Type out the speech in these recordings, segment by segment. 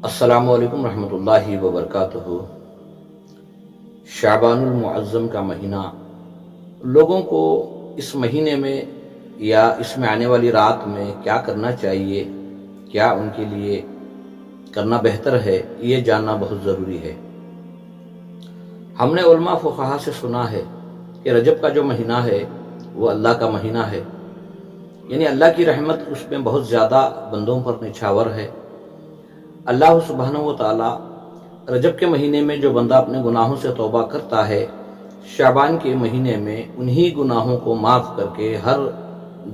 السلام علیکم ورحمۃ اللہ وبرکاتہ۔ شعبان المعظم کا مہینہ، لوگوں کو اس مہینے میں یا اس میں آنے والی رات میں کیا کرنا چاہیے، کیا ان کے لیے کرنا بہتر ہے، یہ جاننا بہت ضروری ہے۔ ہم نے علماء فقہا سے سنا ہے کہ رجب کا جو مہینہ ہے وہ اللہ کا مہینہ ہے، یعنی اللہ کی رحمت اس میں بہت زیادہ بندوں پر نچھاور ہے۔ اللہ سبحانہ و تعالی رجب کے مہینے میں جو بندہ اپنے گناہوں سے توبہ کرتا ہے، شعبان کے مہینے میں انہی گناہوں کو معاف کر کے ہر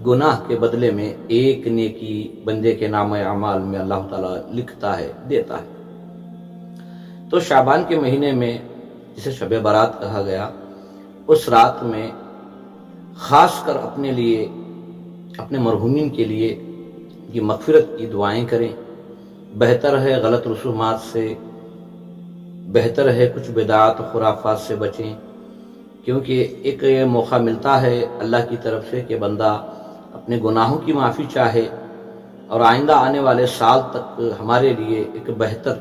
گناہ کے بدلے میں ایک نیکی بندے کے نام اعمال میں اللہ تعالی لکھتا ہے، دیتا ہے۔ تو شعبان کے مہینے میں جسے شب برات کہا گیا، اس رات میں خاص کر اپنے لیے، اپنے مرحومین کے لیے کی مغفرت کی دعائیں کریں۔ بہتر ہے غلط رسومات سے، بہتر ہے کچھ بدعات و خرافات سے بچیں، کیونکہ ایک یہ موقع ملتا ہے اللہ کی طرف سے کہ بندہ اپنے گناہوں کی معافی چاہے اور آئندہ آنے والے سال تک ہمارے لیے ایک بہتر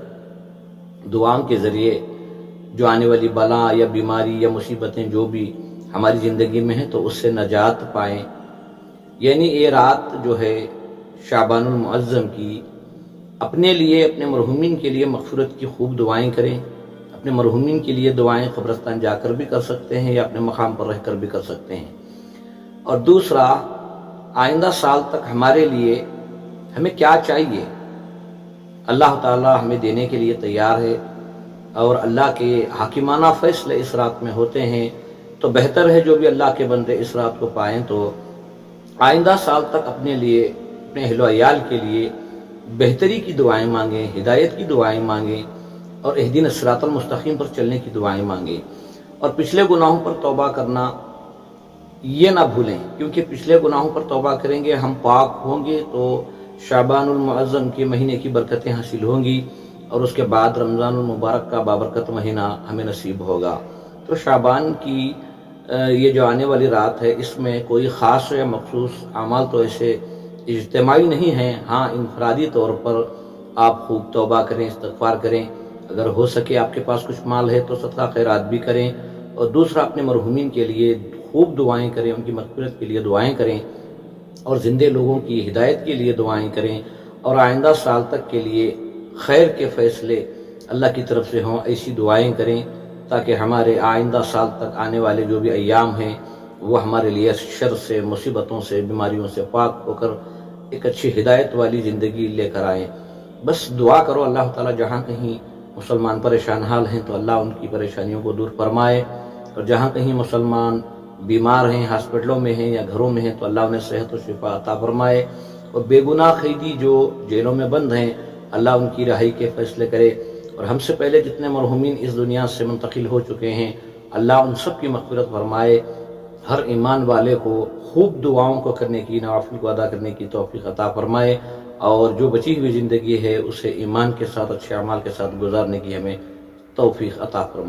دعاؤں کے ذریعے جو آنے والی بلا یا بیماری یا مصیبتیں جو بھی ہماری زندگی میں ہیں تو اس سے نجات پائیں۔ یعنی یہ رات جو ہے شعبان المعظم کی، اپنے لیے، اپنے مرحومین کے لیے مغفرت کی خوب دعائیں کریں۔ اپنے مرحومین کے لیے دعائیں قبرستان جا کر بھی کر سکتے ہیں یا اپنے مقام پر رہ کر بھی کر سکتے ہیں۔ اور دوسرا، آئندہ سال تک ہمارے لیے ہمیں کیا چاہیے، اللہ تعالی ہمیں دینے کے لیے تیار ہے، اور اللہ کے حاکمانہ فیصلے اس رات میں ہوتے ہیں، تو بہتر ہے جو بھی اللہ کے بندے اس رات کو پائیں تو آئندہ سال تک اپنے لیے، اپنے اہل و عیال کے لیے بہتری کی دعائیں مانگیں، ہدایت کی دعائیں مانگیں، اور اہدنا الصراط المستقیم پر چلنے کی دعائیں مانگیں۔ اور پچھلے گناہوں پر توبہ کرنا یہ نہ بھولیں، کیونکہ پچھلے گناہوں پر توبہ کریں گے، ہم پاک ہوں گے تو شعبان المعظم کے مہینے کی برکتیں حاصل ہوں گی، اور اس کے بعد رمضان المبارک کا بابرکت مہینہ ہمیں نصیب ہوگا۔ تو شعبان کی یہ جو آنے والی رات ہے، اس میں کوئی خاص یا مخصوص اعمال تو ایسے اجتماعی نہیں ہیں، ہاں انفرادی طور پر آپ خوب توبہ کریں، استغفار کریں، اگر ہو سکے آپ کے پاس کچھ مال ہے تو صدقہ خیرات بھی کریں، اور دوسرا اپنے مرحومین کے لیے خوب دعائیں کریں، ان کی مغفرت کے لیے دعائیں کریں، اور زندے لوگوں کی ہدایت کے لیے دعائیں کریں، اور آئندہ سال تک کے لیے خیر کے فیصلے اللہ کی طرف سے ہوں، ایسی دعائیں کریں تاکہ ہمارے آئندہ سال تک آنے والے جو بھی ایام ہیں وہ ہمارے لیے شر سے، مصیبتوں سے، بیماریوں سے پاک ہو کر ایک اچھی ہدایت والی زندگی لے کر آئیں۔ بس دعا کرو اللہ تعالیٰ جہاں کہیں مسلمان پریشان حال ہیں تو اللہ ان کی پریشانیوں کو دور فرمائے، اور جہاں کہیں مسلمان بیمار ہیں، ہاسپٹلوں میں ہیں یا گھروں میں ہیں تو اللہ انہیں صحت و شفا عطا فرمائے، اور بے گناہ قیدی جو جیلوں میں بند ہیں اللہ ان کی رہائی کے فیصلے کرے، اور ہم سے پہلے جتنے مرحومین اس دنیا سے منتقل ہو چکے ہیں اللہ ان سب کی مغفرت فرمائے۔ ہر ایمان والے کو خوب دعاؤں کو کرنے کی، نوافل کو ادا کرنے کی توفیق عطا فرمائے، اور جو بچی ہوئی زندگی ہے اسے ایمان کے ساتھ، اچھے اعمال کے ساتھ گزارنے کی ہمیں توفیق عطا فرمائے۔